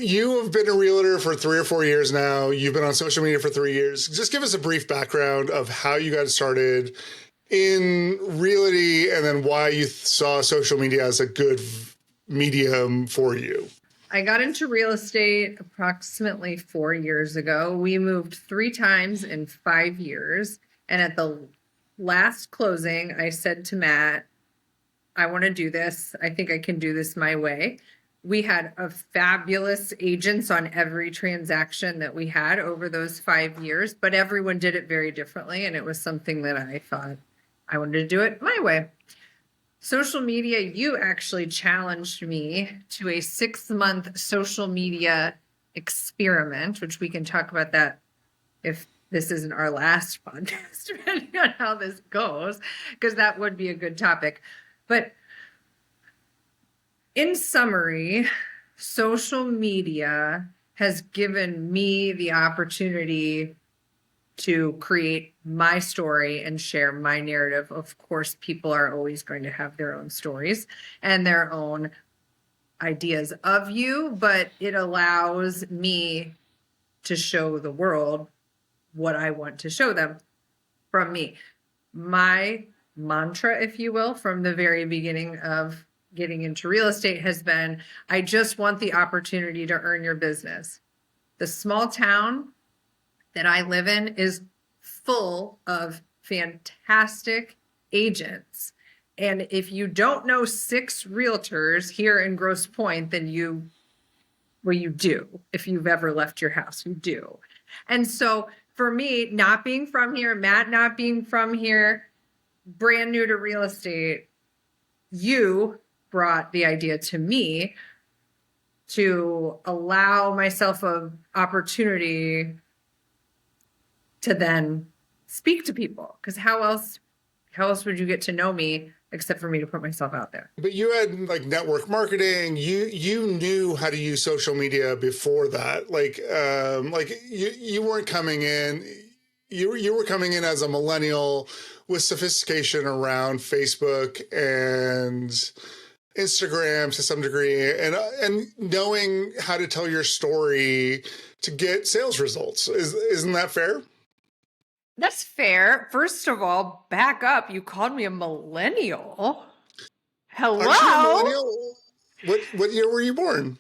You have been a realtor for 3 or 4 years now. You've been on social media for 3 years. Just give us a brief background of how you got started in realty and then why you saw social media as a good medium for you. I got into real estate approximately 4 years ago. We moved 3 times in 5 years. And at the last closing, I said to Matt, I want to do this. I think I can do this my way. We had a fabulous agents on every transaction that we had over those 5 years, but everyone did it very differently. And it was something that I thought I wanted to do it my way. Social media, you actually challenged me to a 6-month social media experiment, which we can talk about that if this isn't our last podcast, depending on how this goes, because that would be a good topic. But in summary, social media has given me the opportunity to create my story and share my narrative. Of course, people are always going to have their own stories and their own ideas of you, but it allows me to show the world what I want to show them from me. My mantra, if you will, from the very beginning of getting into real estate has been, I just want the opportunity to earn your business. The small town that I live in is full of fantastic agents. And if you don't know 6 realtors here in Grosse Pointe, then you do. If you've ever left your house, you do. And so for me, not being from here, Matt not being from here, brand new to real estate, you brought the idea to me to allow myself an opportunity to then speak to people. Because how else would you get to know me except for me to put myself out there? But you had like network marketing. You knew how to use social media before that. Like you weren't coming in. You were coming in as a millennial with sophistication around Facebook and Instagram to some degree, and knowing how to tell your story to get sales results. Isn't that fair? That's fair. First of all, back up. You called me a millennial. Hello? Aren't you a millennial? What year were you born?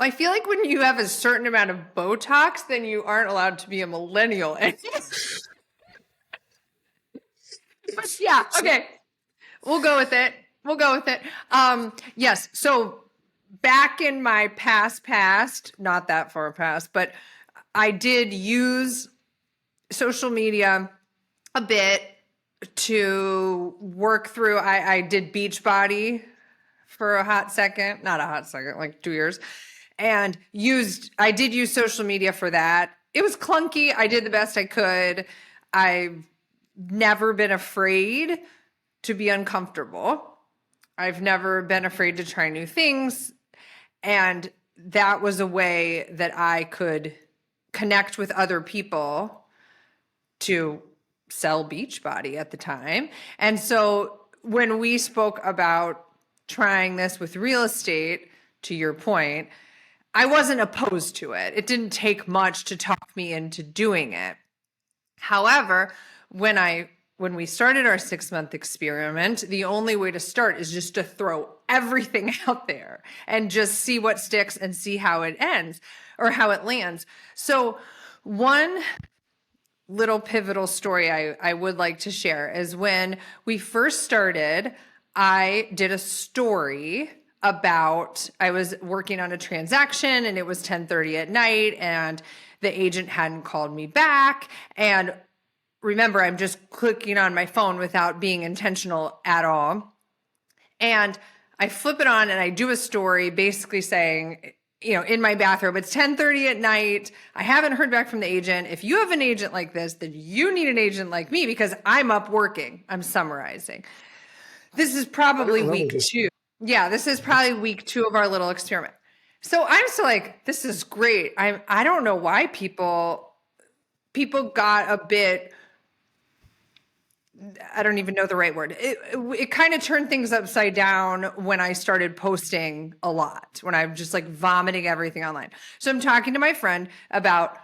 I feel like when you have a certain amount of Botox, then you aren't allowed to be a millennial. But yeah, okay. We'll go with it. Yes. So back in my past, not that far past, but I did use social media a bit to work through. I did Beachbody for a hot second, not a hot second, like 2 years, and I did use social media for that. It was clunky. I did the best I could. I've never been afraid to be uncomfortable. I've never been afraid to try new things. And that was a way that I could connect with other people to sell Beachbody at the time. And so when we spoke about trying this with real estate, to your point, I wasn't opposed to it. It didn't take much to talk me into doing it. However, when we started our 6-month experiment, the only way to start is just to throw everything out there and just see what sticks and see how it ends or how it lands. So one little pivotal story I would like to share is when we first started, I did a story about, I was working on a transaction and it was 10:30 at night and the agent hadn't called me back. And remember, I'm just clicking on my phone without being intentional at all. And I flip it on and I do a story basically saying, in my bathrobe, it's 10:30 at night. I haven't heard back from the agent. If you have an agent like this, then you need an agent like me because I'm up working. I'm summarizing. This is probably week 2. Yeah, this is probably week 2 of our little experiment. So I'm still like, this is great. I don't know why people got a bit I don't even know the right word. It kind of turned things upside down when I started posting a lot, when I'm just like vomiting everything online. So I'm talking to my friend about,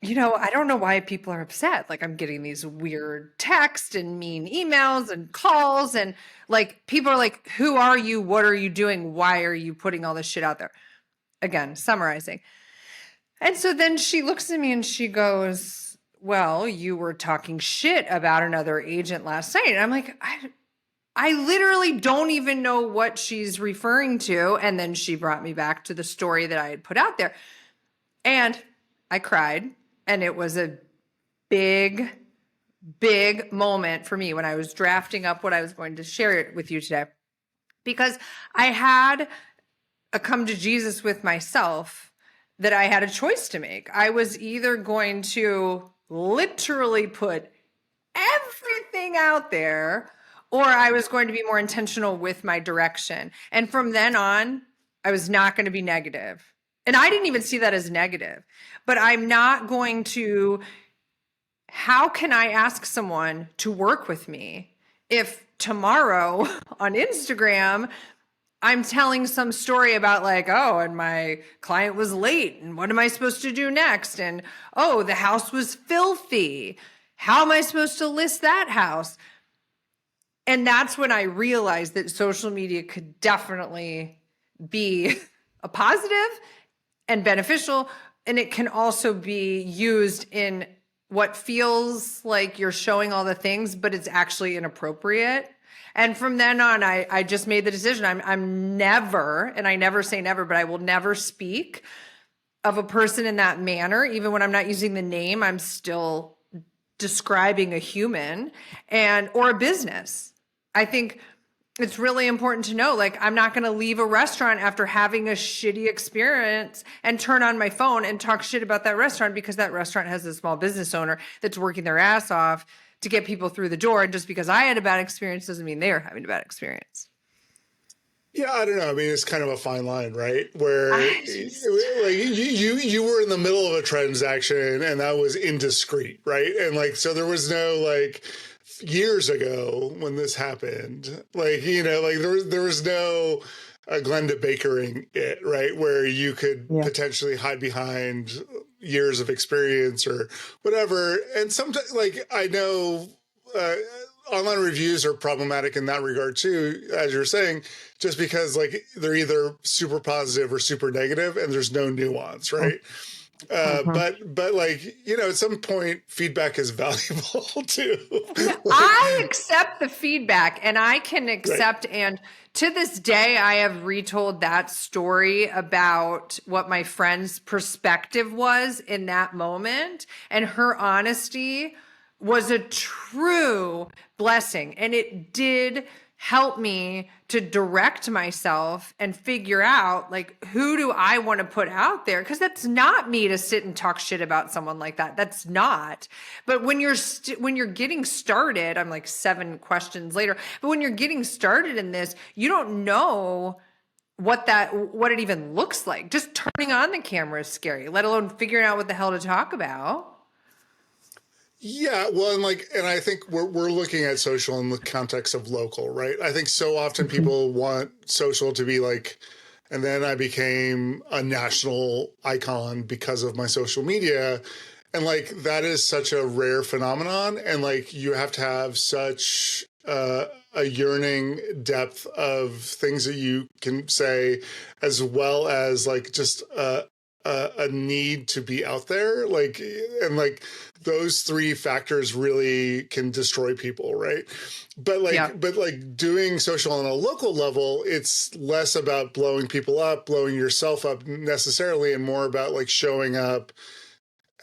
I don't know why people are upset. Like, I'm getting these weird texts and mean emails and calls, and like people are like, who are you? What are you doing? Why are you putting all this shit out there? Again, summarizing. And so then she looks at me and she goes, well, you were talking shit about another agent last night. And I'm like, I literally don't even know what she's referring to. And then she brought me back to the story that I had put out there. And I cried. And it was a big, big moment for me when I was drafting up what I was going to share with you today. Because I had a come to Jesus with myself that I had a choice to make. I was either going to literally put everything out there, or I was going to be more intentional with my direction. And from then on, I was not going to be negative. And I didn't even see that as negative, but I'm not going to. How can I ask someone to work with me if tomorrow on Instagram I'm telling some story about like, oh, and my client was late, and what am I supposed to do next? And oh, the house was filthy. How am I supposed to list that house? And that's when I realized that social media could definitely be a positive and beneficial, and it can also be used in what feels like you're showing all the things, but it's actually inappropriate. And from then on, I just made the decision. I'm never, and I never say never, but I will never speak of a person in that manner. Even when I'm not using the name, I'm still describing a human or a business. I think it's really important to know, like, I'm not going to leave a restaurant after having a shitty experience and turn on my phone and talk shit about that restaurant because that restaurant has a small business owner that's working their ass off to get people through the door. And just because I had a bad experience doesn't mean they're having a bad experience. Yeah, I don't know. I mean, it's kind of a fine line, right? Where Just... like you were in the middle of a transaction and that was indiscreet, right? And like so there was no like years ago when this happened, like like there was no Glenda Bakering it, right? Where you could Yeah. potentially hide behind years of experience or whatever. And sometimes, like I know. Uh, Online reviews are problematic in that regard too, as you're saying, just because like they're either super positive or super negative and there's no nuance, right? Mhm. But like at some point feedback is valuable too. Like, I accept the feedback and I can right. accept, and to this day, I have retold that story about what my friend's perspective was in that moment. And her honesty was a true blessing. And it did help me to direct myself and figure out, like, who do I want to put out there? Because that's not me to sit and talk shit about someone like that. That's not. But when you're getting started, I'm like 7 questions later, but when you're getting started in this, you don't know what it even looks like. Just turning on the camera is scary, let alone figuring out what the hell to talk about. Yeah, well, and I think we're looking at social in the context of local, right? I think so often people want social to be like, and then I became a national icon because of my social media. And like that is such a rare phenomenon. And like you have to have such a yearning depth of things that you can say, as well as like just a need to be out there. Like, and like those 3 factors really can destroy people, right? Yeah. But like doing social on a local level, it's less about blowing people up, blowing yourself up necessarily, and more about like showing up,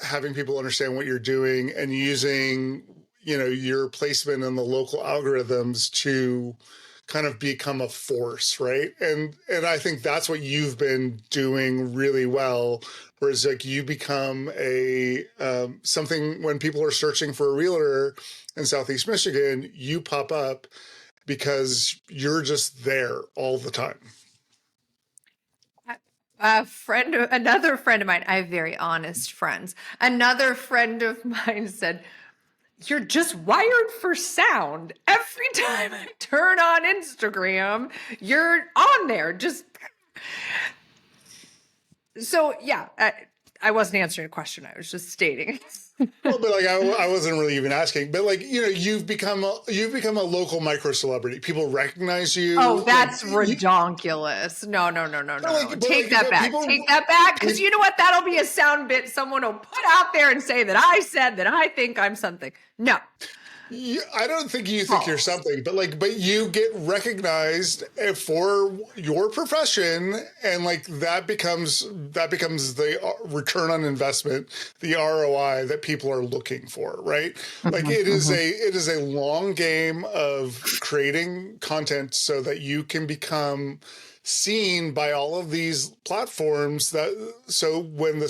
having people understand what you're doing, and using your placement in the local algorithms to kind of become a force, right? And I think that's what you've been doing really well, whereas like you become a something when people are searching for a realtor in Southeast Michigan, you pop up because you're just there all the time. Another friend of mine, I have very honest friends. Another friend of mine said, you're just wired for sound. Every time I turn on Instagram, you're on there. So yeah, I wasn't answering a question. I was just stating. Well, but like I wasn't really even asking, but like you've become a local micro celebrity. People recognize you. Oh, that's redonkulous. No. Take that back. People, Take that back. Because you know what? That'll be a sound bit someone will put out there and say that I said that I think I'm something. No. I don't think you think you're something, but you get recognized for your profession, and like that becomes the return on investment, the ROI that people are looking for, right? Like it is a long game of creating content so that you can become seen by all of these platforms, that so when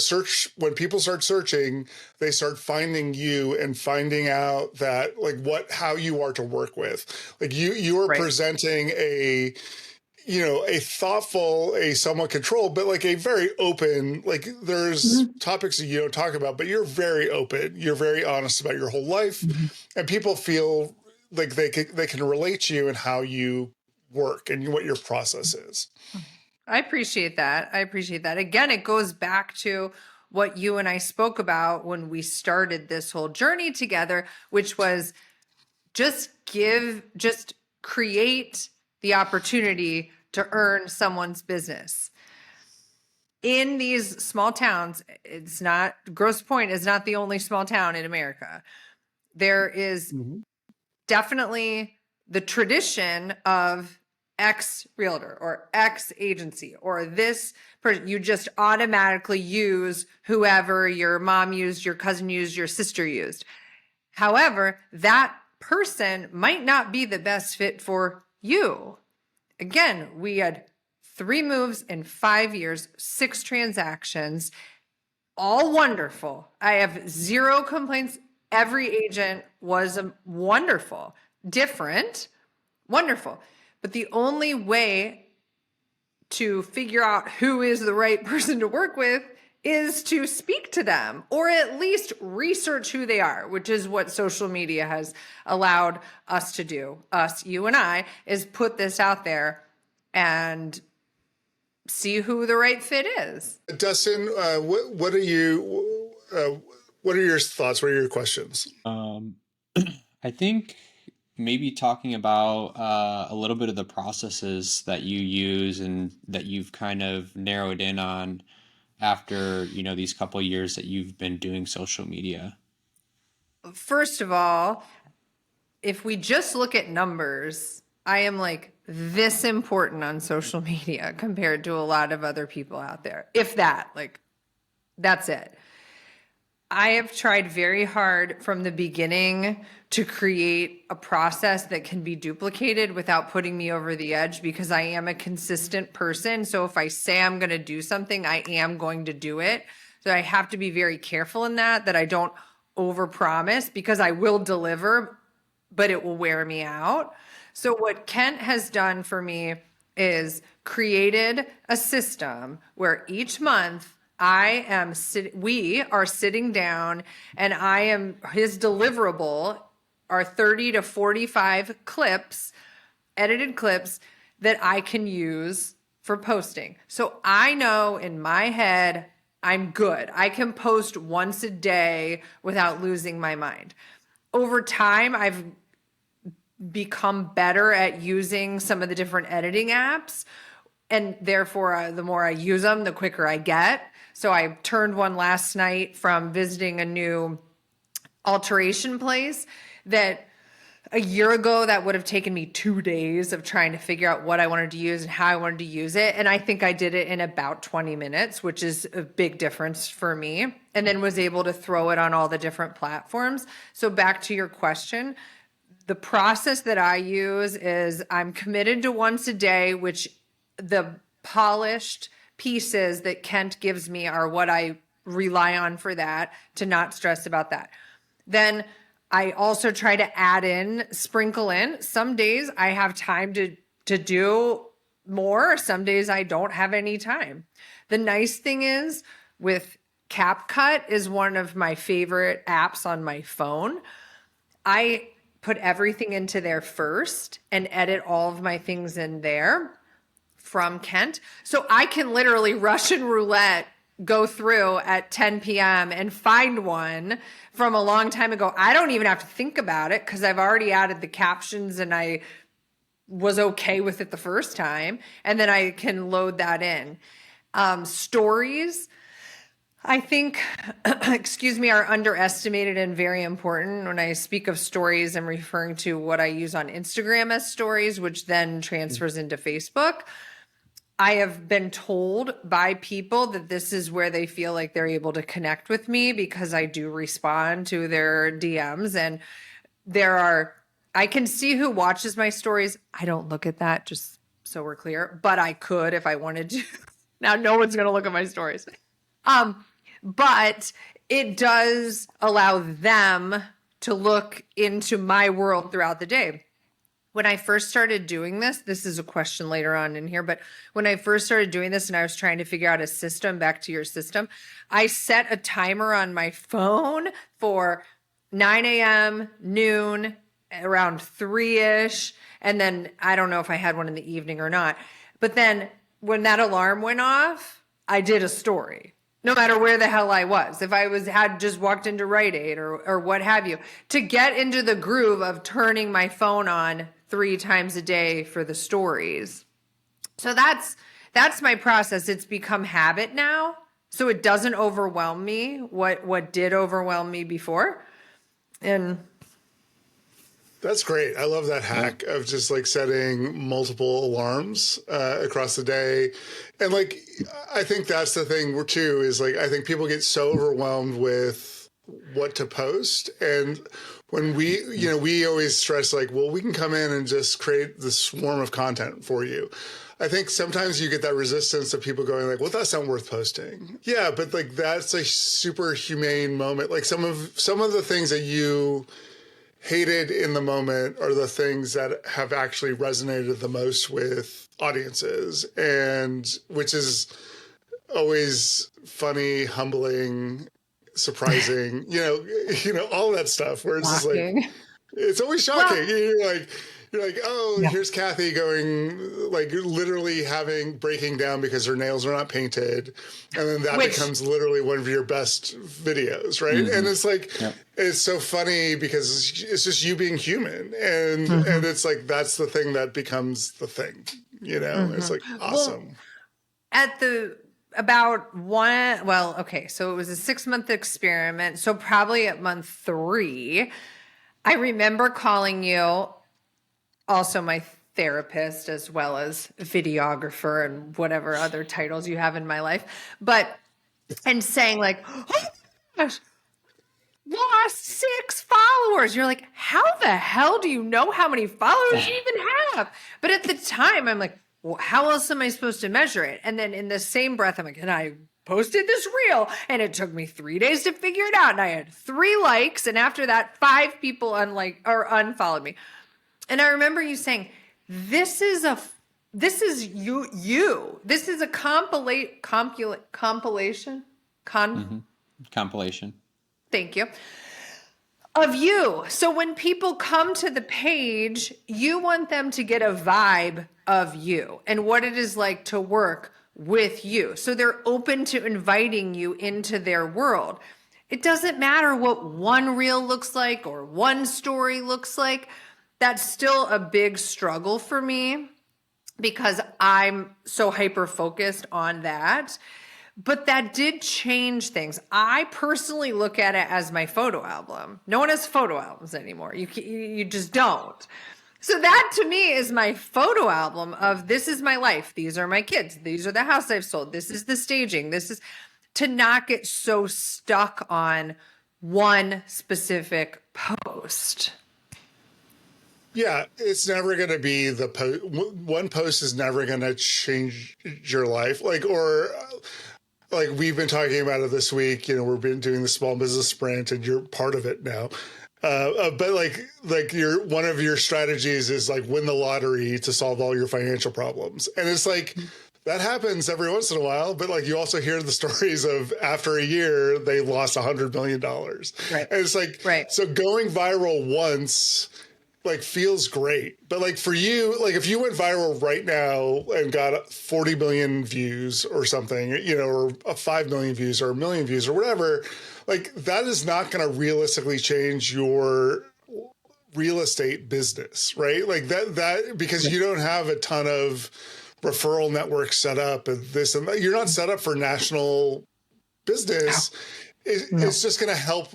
people start searching, they start finding you and finding out that like how you are to work with. Like you are presenting a thoughtful, a somewhat controlled, but like a very open, like there's topics that you don't talk about, but you're very open. You're very honest about your whole life, and people feel like they can relate to you and how you work and what your process is. I appreciate that. Again, it goes back to what you and I spoke about when we started this whole journey together, which was just create the opportunity to earn someone's business. In these small towns, Grosse Pointe is not the only small town in America. There is definitely the tradition of X realtor or X agency or this person. You just automatically use whoever your mom used, your cousin used, your sister used. However, that person might not be the best fit for you. Again, we had 3 moves in 5 years, 6 transactions, all wonderful. I have 0 complaints. Every agent was wonderful, different, wonderful. But the only way to figure out who is the right person to work with is to speak to them or at least research who they are, which is what social media has allowed us to do. You and I, is put this out there and see who the right fit is. Dustin, what are your thoughts? What are your questions? I think maybe talking about a little bit of the processes that you use and that you've kind of narrowed in on after, these couple of years that you've been doing social media. First of all, if we just look at numbers, I am like this important on social media compared to a lot of other people out there. If that, like, that's it. I have tried very hard from the beginning to create a process that can be duplicated without putting me over the edge, because I am a consistent person. So if I say I'm going to do something, I am going to do it. So I have to be very careful in that I don't overpromise, because I will deliver, but it will wear me out. So what Kent has done for me is created a system where each month we are sitting down, and his deliverable are 30 to 45 clips, edited clips that I can use for posting. So I know in my head, I'm good. I can post once a day without losing my mind. Over time, I've become better at using some of the different editing apps, and therefore the more I use them, the quicker I get. So I turned one last night from visiting a new alteration place that a year ago that would have taken me 2 days of trying to figure out what I wanted to use and how I wanted to use it. And I think I did it in about 20 minutes, which is a big difference for me, and then was able to throw it on all the different platforms. So back to your question, the process that I use is I'm committed to once a day, which the polished pieces that Kent gives me are what I rely on for that, to not stress about that. Then I also try to sprinkle in. Some days I have time to do more. Some days I don't have any time. The nice thing is with CapCut is one of my favorite apps on my phone. I put everything into there first and edit all of my things in there from Kent. So I can literally Russian roulette go through at 10 p.m. and find one from a long time ago. I don't even have to think about it because I've already added the captions and I was okay with it the first time. And then I can load that in. Stories, I think, excuse me, are underestimated and very important. When I speak of stories, I'm referring to what I use on Instagram as stories, which then transfers into Facebook. I have been told by people that this is where they feel like they're able to connect with me because I do respond to their DMs. And I can see who watches my stories. I don't look at that, just so we're clear, but I could if I wanted to. Now, no one's going to look at my stories. But it does allow them to look into my world throughout the day. When I first started doing this is a question later on in here, but when I first started doing this and I was trying to figure out a system, back to your system, I set a timer on my phone for 9 a.m., noon, around 3-ish. And then I don't know if I had one in the evening or not. But then when that alarm went off, I did a story. No matter where the hell I was, if I had just walked into Rite Aid or what have you, to get into the groove of turning my phone on 3 times a day for the stories. So that's my process. It's become habit now, so it doesn't overwhelm me. What did overwhelm me before, and that's great. I love that hack of just like setting multiple alarms across the day. And like, I think that's the thing too, is like, I think people get so overwhelmed with what to post. And when we always stress like, well, we can come in and just create this swarm of content for you. I think sometimes you get that resistance of people going like, well, that's not worth posting. Yeah, but like, that's a super humane moment. Like some of the things that you hated in the moment are the things that have actually resonated the most with audiences, and which is always funny, humbling, surprising, all that stuff where it's just like, it's always shocking. Well, you're like, oh, yeah. Here's Cathy going, like literally breaking down because her nails are not painted. And then that becomes literally one of your best videos, right? Mm-hmm. And it's like, It's so funny because it's just you being human. And and it's like, that's the thing that becomes the thing, It's like, awesome. Well, so it was a 6-month experiment. So probably at month 3, I remember calling you, also my therapist, as well as videographer and whatever other titles you have in my life, and saying like, oh my gosh, lost 6 followers. You're like, how the hell do you know how many followers you even have? But at the time I'm like, well, how else am I supposed to measure it? And then in the same breath, I'm like, and I posted this reel and it took me 3 days to figure it out. And I had 3 likes. And after that, 5 people unfollowed me. And I remember you saying, this is you. This is a compilation. Compilation. Thank you. Of you. So when people come to the page, you want them to get a vibe of you and what it is like to work with you. So they're open to inviting you into their world. It doesn't matter what one reel looks like or one story looks like. That's still a big struggle for me because I'm so hyper-focused on that. But that did change things. I personally look at it as my photo album. No one has photo albums anymore. You just don't. So that to me is my photo album of this is my life. These are my kids. These are the house I've sold. This is the staging. This is to not get so stuck on one specific post. Yeah, it's never going to be the post. One post is never going to change your life. Like we've been talking about it this week. We've been doing the small business sprint, and you're part of it now. But like one of your strategies is like win the lottery to solve all your financial problems, and it's like That happens every once in a while, but like you also hear the stories of after a year they lost $100 million. Right. And it's like, right. So going viral once like feels great, but like for you, like if you went viral right now and got 40 million views or something, you know, or 5 million views or a million views or whatever, like that is not going to realistically change your real estate business, right? Like that because you don't have a ton of referral networks set up and this and that. You're not set up for national business. It's just going to help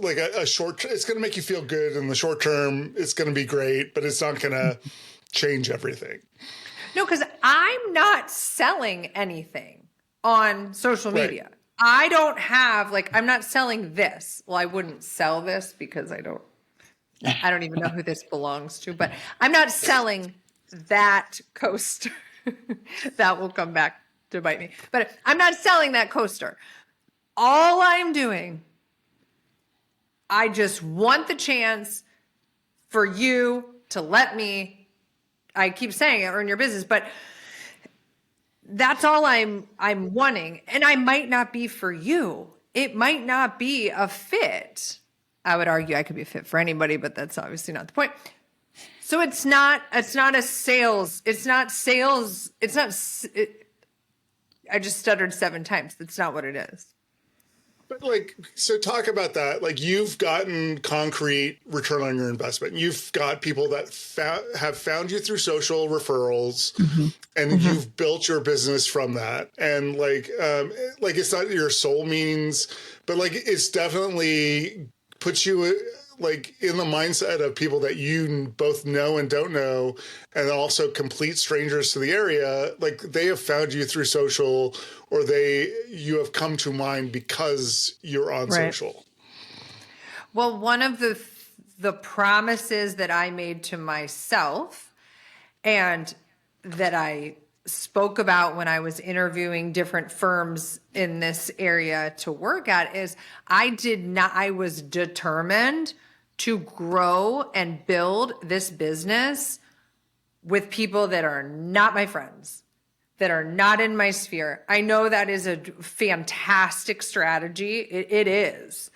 like a short, it's going to make you feel good in the short term. It's going to be great, but it's not going to change everything. No, because I'm not selling anything on social media. Right. I don't have, like, I'm not selling this. Well, I wouldn't sell this because I don't even know who this belongs to, but I'm not selling that coaster. That will come back to bite me. But I'm not selling that coaster. All I'm doing, I just want the chance for you to let me, I keep saying it, earn your business, but that's all I'm wanting. And I might not be for you. It might not be a fit. I would argue I could be a fit for anybody, but that's obviously not the point. So it's not a sales. I just stuttered 7 times. That's not what it is. But like, so talk about that. Like you've gotten concrete return on your investment. You've got people that have found you through social referrals, and you've built your business from that. And like it's not your soul means, but like it's definitely puts you like in the mindset of people that you both know and don't know, and also complete strangers to the area. Like they have found you through social, or you have come to mind because you're on social. Well, one of the promises that I made to myself and that I spoke about when I was interviewing different firms in this area to work at is I was determined to grow and build this business with people that are not my friends, that are not in my sphere. I know that is a fantastic strategy. It is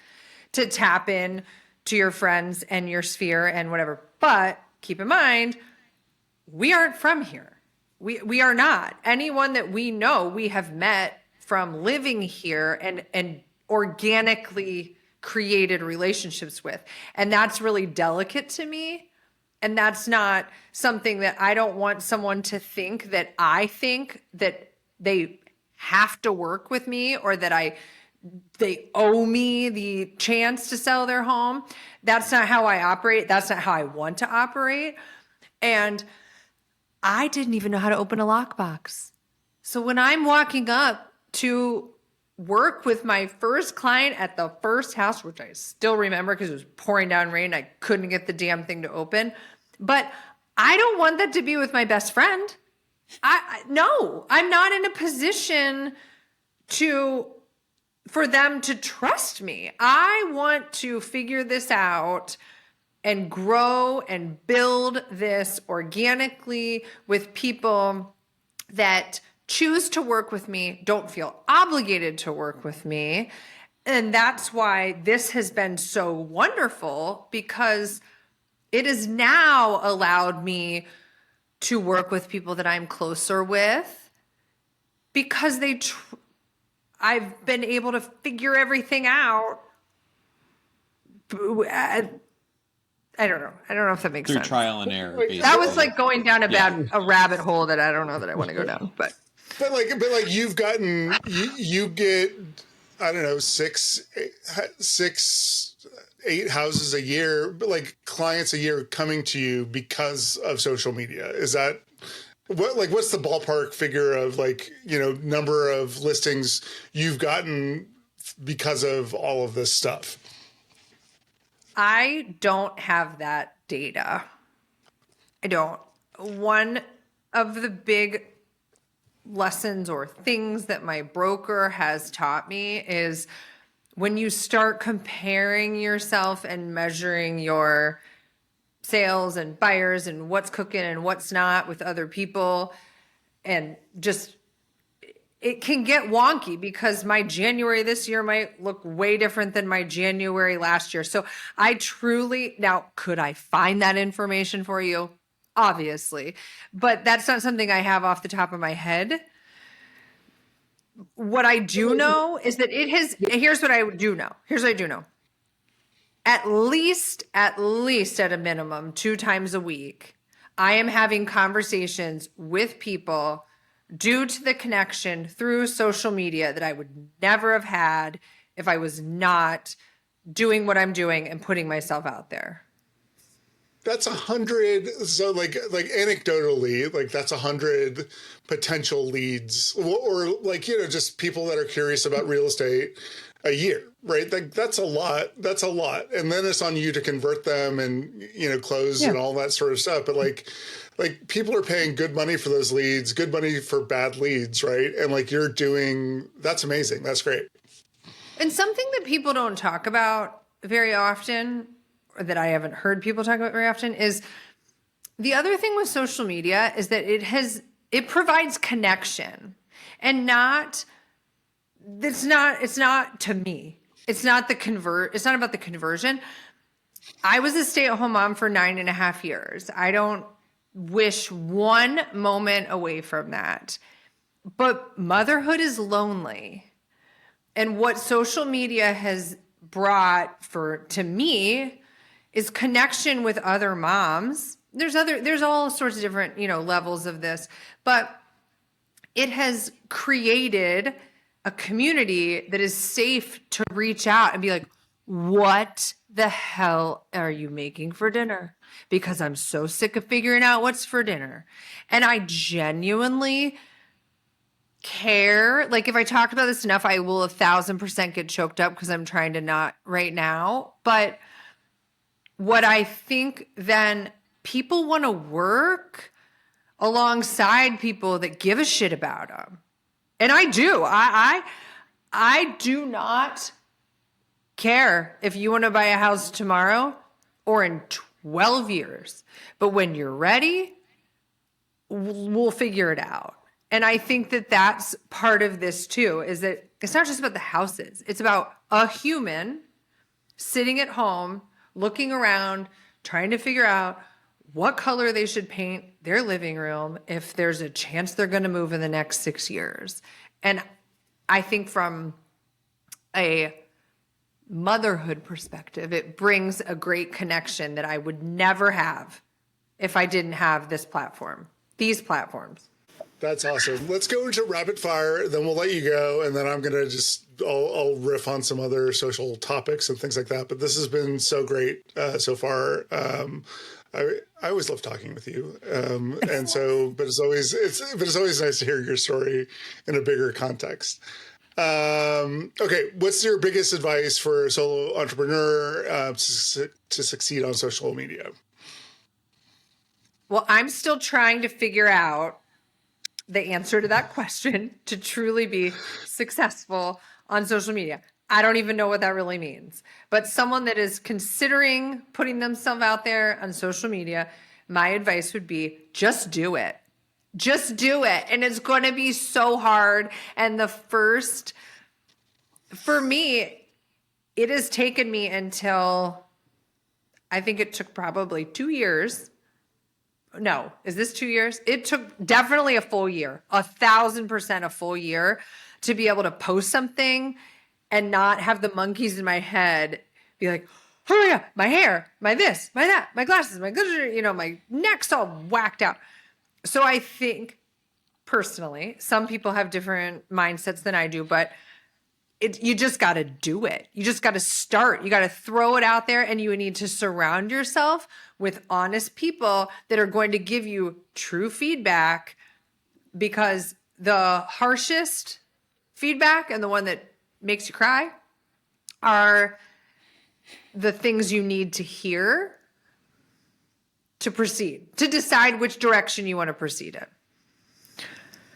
to tap in to your friends and your sphere and whatever. But keep in mind, we aren't from here. We are not. Anyone that we know, we have met from living here and organically created relationships with. And that's really delicate to me. And that's not something that I don't want someone to think that I think that they have to work with me or that they owe me the chance to sell their home. That's not how I operate. That's not how I want to operate. And I didn't even know how to open a lockbox. So when I'm walking up to work with my first client at the first house, which I still remember because it was pouring down rain, I couldn't get the damn thing to open. But I don't want that to be with my best friend. No, I'm not in a position for them to trust me. I want to figure this out and grow and build this organically with people that choose to work with me, don't feel obligated to work with me. And that's why this has been so wonderful, because it has now allowed me to work with people that I'm closer with because I've been able to figure everything out. I don't know. I don't know if that makes Through sense. trial and error, basically. That was like going down a rabbit hole that I don't know that I want to go down. But like you've gotten you get, I don't know, 8 houses a year, but like clients a year coming to you because of social media. Is that what's the ballpark figure of like, you know, number of listings you've gotten because of all of this stuff? I don't have that data. I don't. One of the big lessons or things that my broker has taught me is when you start comparing yourself and measuring your sales and buyers and what's cooking and what's not with other people, and just it can get wonky because my January this year might look way different than my January last year. So I truly, now, could I find that information for you? Obviously, but that's not something I have off the top of my head. What I do know is that here's what I do know. Here's what I do know. At least at a minimum, 2 times a week, I am having conversations with people due to the connection through social media that I would never have had if I was not doing what I'm doing and putting myself out there. That's 100. So like anecdotally, like that's 100 potential leads, or like, you know, just people that are curious about real estate a year, right? Like that's a lot. That's a lot. And then it's on you to convert them and, you know, close and all that sort of stuff. But like people are paying good money for those leads, good money for bad leads, right? And like you're doing, that's amazing. That's great. And something that people don't talk about very often, or that I haven't heard people talk about very often, is the other thing with social media is that it provides connection, and it's not to me. It's not about the conversion. I was a stay-at-home mom for 9.5 years. I don't wish one moment away from that. But motherhood is lonely. And what social media has brought to me is connection with other moms. There's all sorts of different, you know, levels of this, but it has created a community that is safe to reach out and be like, what the hell are you making for dinner? Because I'm so sick of figuring out what's for dinner. And I genuinely care. Like if I talk about this enough, I will 1,000% get choked up because I'm trying to not right now. But what I think then, people want to work alongside people that give a shit about them. And I do. I do not care if you want to buy a house tomorrow or in 12 years. But when you're ready, we'll figure it out. And I think that that's part of this too, is that it's not just about the houses. It's about a human sitting at home, looking around, trying to figure out what color they should paint their living room if there's a chance they're going to move in the next 6 years. And I think from a motherhood perspective, it brings a great connection that I would never have if I didn't have these platforms. That's awesome. Let's go into rapid fire, then we'll let you go, and then I'm gonna I'll riff on some other social topics and things like that. But this has been so great so far. I always love talking with you, and so. But it's always nice to hear your story in a bigger context. Okay, what's your biggest advice for a solo entrepreneur to succeed on social media? Well, I'm still trying to figure out the answer to that question to truly be successful on social media. I don't even know what that really means. But someone that is considering putting themselves out there on social media, my advice would be just do it. Just do it. And it's going to be so hard. And for me, it has taken me until, I think it took probably 2 years. No, is this 2 years? It took definitely a full year, 1,000% a full year to be able to post something and not have the monkeys in my head be like, oh yeah, my hair, my this, my that, my glasses, my good, you know, my neck's all whacked out. So I think personally, some people have different mindsets than I do, but you just got to do it. You just got to start. You got to throw it out there, and you need to surround yourself with honest people that are going to give you true feedback, because the harshest feedback and the one that makes you cry are the things you need to hear to proceed, to decide which direction you want to proceed in.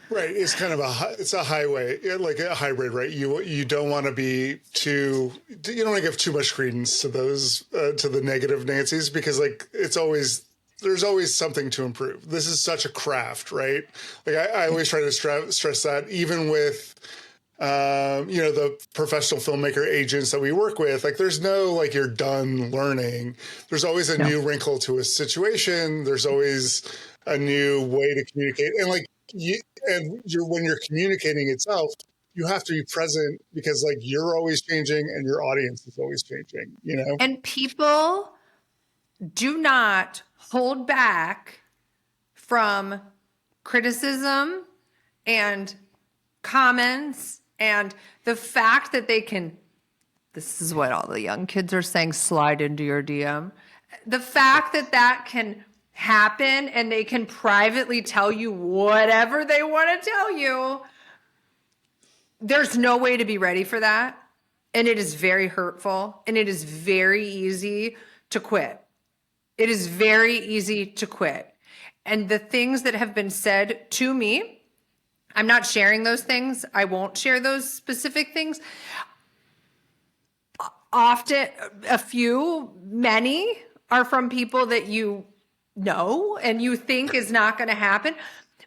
Right. It's kind of it's a highway, like a hybrid, right? You don't want to be you don't want to give too much credence to those, to the negative Nancy's, because like it's always there's always something to improve. This is such a craft, right? Like I always try to stress that, even with the professional filmmaker agents that we work with, like there's no like you're done learning. There's always a new wrinkle to a situation. There's always a new way to communicate, and like when you're communicating itself, you have to be present because like you're always changing and your audience is always changing. And people do not hold back from criticism and comments, and the fact that they can, this is what all the young kids are saying, slide into your DM. The fact that that can happen and they can privately tell you whatever they want to tell you, there's no way to be ready for that. And it is very hurtful, and it is very easy to quit. It is very easy to quit. And the things that have been said to me, I'm not sharing those things. I won't share those specific things. Often, many are from people that you know and you think is not going to happen.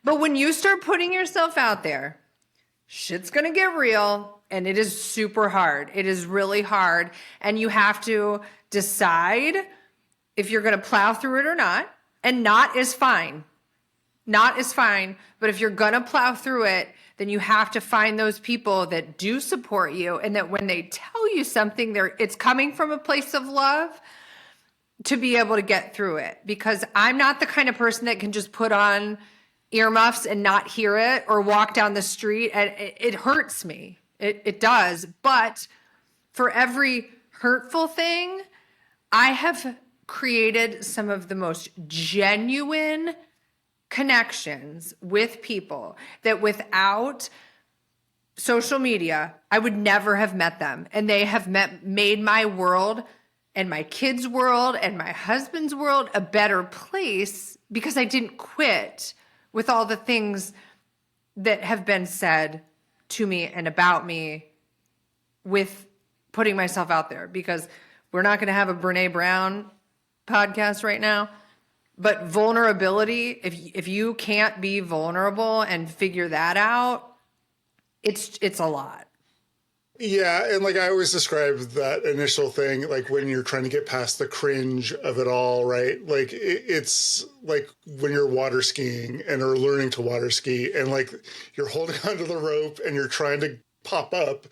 But when you start putting yourself out there, shit's going to get real, and it is super hard. It is really hard. And you have to decide if you're going to plow through it or not. And not is fine. Not is fine. But if you're going to plow through it, then you have to find those people that do support you, and that when they tell you something, it's coming from a place of love, to be able to get through it. Because I'm not the kind of person that can just put on earmuffs and not hear it, or walk down the street, and it hurts me. It does. But for every hurtful thing, I have created some of the most genuine connections with people that without social media, I would never have met them. And they have made my world and my kids' world and my husband's world a better place, because I didn't quit with all the things that have been said to me and about me with putting myself out there. Because we're not going to have a Brene Brown podcast right now, but vulnerability, if you can't be vulnerable and figure that out, it's a lot. Yeah, and like I always describe that initial thing, like when you're trying to get past the cringe of it all, right? Like it's like when you're water skiing and are learning to water ski, and like you're holding onto the rope and you're trying to pop up,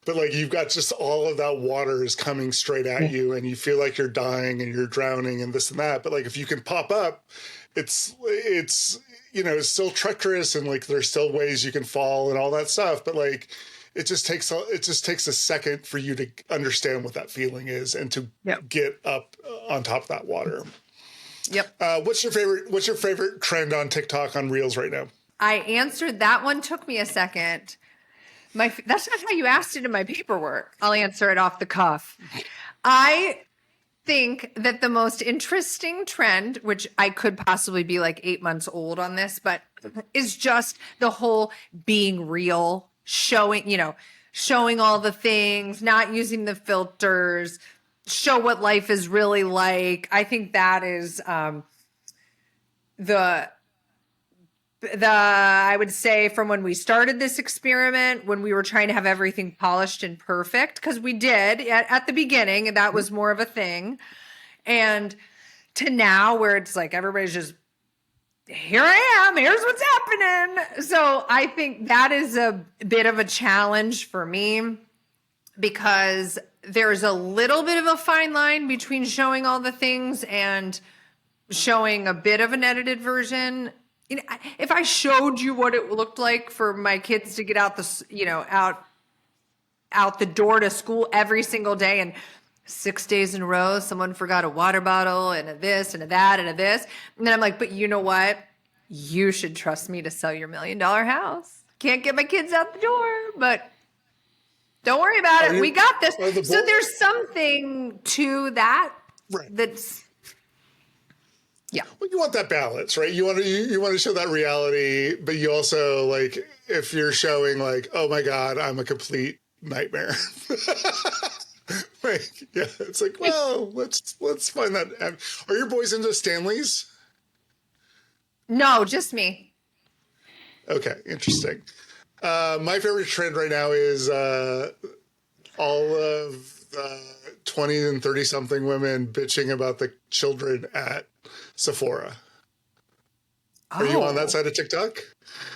but like you've got just all of that water is coming straight at you, and you feel like you're dying and you're drowning and this and that. But like if you can pop up, it's it's still treacherous, and like there's still ways you can fall and all that stuff. But like it just takes a second for you to understand what that feeling is and to get up on top of that water. Yep. What's your favorite trend on TikTok on Reels right now? I answered that one. Took me a second. That's not how you asked it in my paperwork. I'll answer it off the cuff. I think that the most interesting trend, which I could possibly be like 8 months old on this, but is just the whole being real, showing all the things, not using the filters, show what life is really like. I think that is I would say from when we started this experiment, when we were trying to have everything polished and perfect, because we did at the beginning, and that was more of a thing, and to now where it's like everybody's just, here I am, here's what's happening. So I think that is a bit of a challenge for me, because there's a little bit of a fine line between showing all the things and showing a bit of an edited version. If I showed you what it looked like for my kids to get out the door to school every single day, and 6 days in a row, someone forgot a water bottle and a this and a that and a this. And then I'm like, but you know what? You should trust me to sell your $1 million house. Can't get my kids out the door, but don't worry about it. We got this. So there's something to that. Right. That's, yeah. Well, you want that balance, right? You want to show that reality, but you also, like, if you're showing like, oh my God, I'm a complete nightmare. Like, yeah, it's like, well, let's find that. Are your boys into Stanleys? No, just me. Okay, interesting. My favorite trend right now is all of the 20 and 30 something women bitching about the children at Sephora. Are you on that Oh, side of TikTok?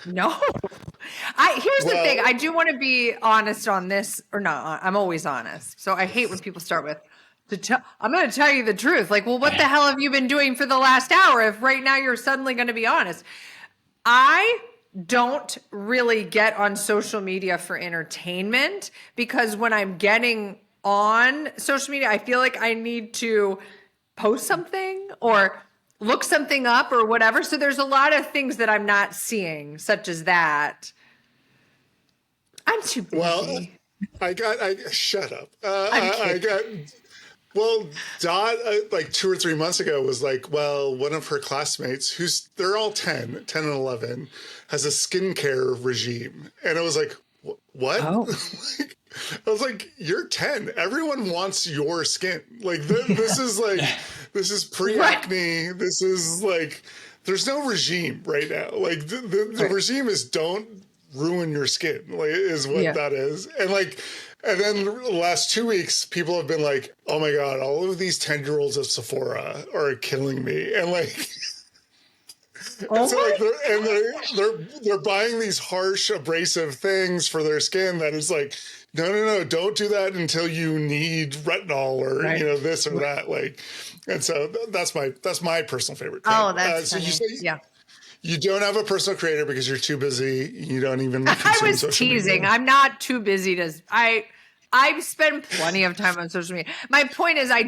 no. Here's the thing. Well, I do want to be honest on this, or not. I'm always honest. So I hate when people start with, I'm going to tell you the truth. Like, well, what the hell have you been doing for the last hour if right now you're suddenly going to be honest? I don't really get on social media for entertainment, because when I'm getting on social media, I feel like I need to post something or look something up or whatever. So there's a lot of things that I'm not seeing, such as that. I'm too well, busy. I shut up. I'm I kidding. got well. Dot like 2 or 3 months ago was like, well, one of her classmates, who's they're all 10 and 11, has a skincare regime, and I was like, what? Oh, Like, I was like, you're 10. Everyone wants your skin. Like this is like this is pre-acne. This is like there's no regime right now. Like the right. regime is don't ruin your skin. Like is what Yeah. that is. And then the last 2 weeks, people have been like, "Oh my god, all of these 10-year-olds at Sephora are killing me," and like, and Oh so my like, they're buying these harsh, abrasive things for their skin that is like, no, don't do that until you need retinol or Right. this or that. Like, and so that's my personal favorite trend. Oh, that's So you funny. say Yeah. you don't have a personal creator because you're too busy. You don't even I consume was social media. teasing. I'm not too busy to I spend plenty of time on social media. My point is I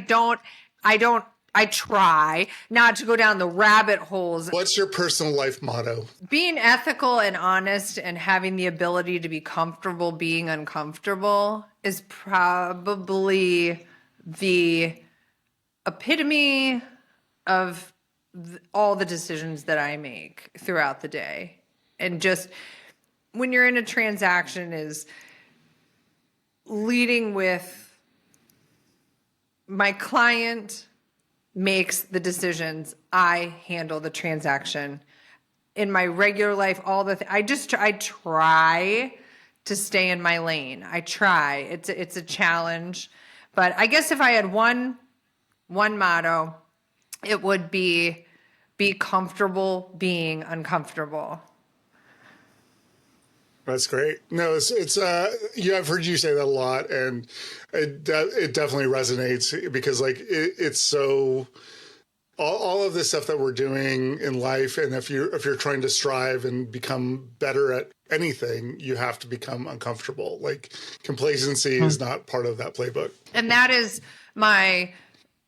try not to go down the rabbit holes. What's your personal life motto? Being ethical and honest and having the ability to be comfortable being uncomfortable is probably the epitome of all the decisions that I make throughout the day. And just when you're in a transaction is leading with my client makes the decisions, I handle the transaction. In my regular life, I try to stay in my lane. I try. It's a challenge, but I guess if I had one motto, it would be comfortable being uncomfortable. That's great. No, it's yeah, I've heard you say that a lot, and it definitely resonates because like it's so all of this stuff that we're doing in life, and if you're trying to strive and become better at anything, you have to become uncomfortable. Like complacency is not part of that playbook. And that is my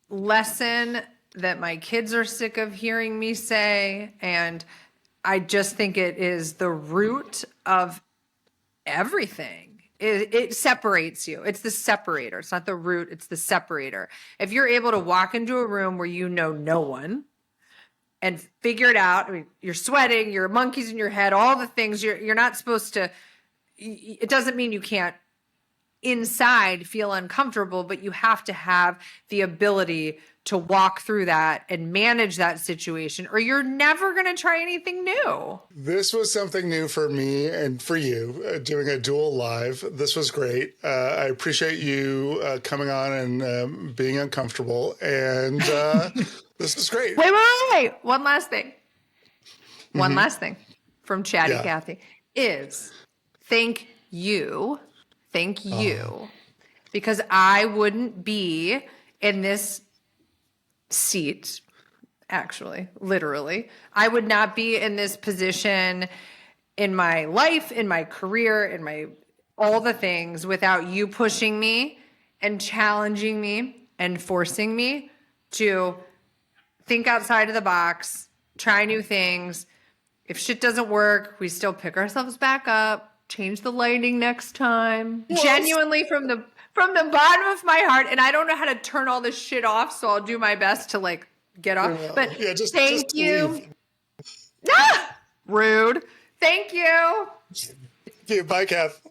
lesson that my kids are sick of hearing me say, and I just think it is the root of everything. It separates you. It's the separator. It's not the root, it's the separator. If you're able to walk into a room where you know no one and figure it out, I mean, you're sweating, you're monkeys in your head, all the things you're not supposed to, it doesn't mean you can't inside feel uncomfortable, but you have to have the ability to walk through that and manage that situation, or you're never going to try anything new. This was something new for me and for you, doing a dual live. This was great. I appreciate you coming on and being uncomfortable. And this was great. Wait. One last thing. One Mm-hmm. last thing from Chatty Yeah. Cathy is thank you. Thank you. Because I wouldn't be in this seat, actually, literally. I would not be in this position in my life, in my career, in my all the things without you pushing me and challenging me and forcing me to think outside of the box, try new things. If shit doesn't work, we still pick ourselves back up, change the lighting next time. Well, Genuinely from the bottom of my heart, and I don't know how to turn all this shit off, so I'll do my best to like get off. But yeah, thank just you. leave. Ah, rude. Thank you. Okay, bye, Kath.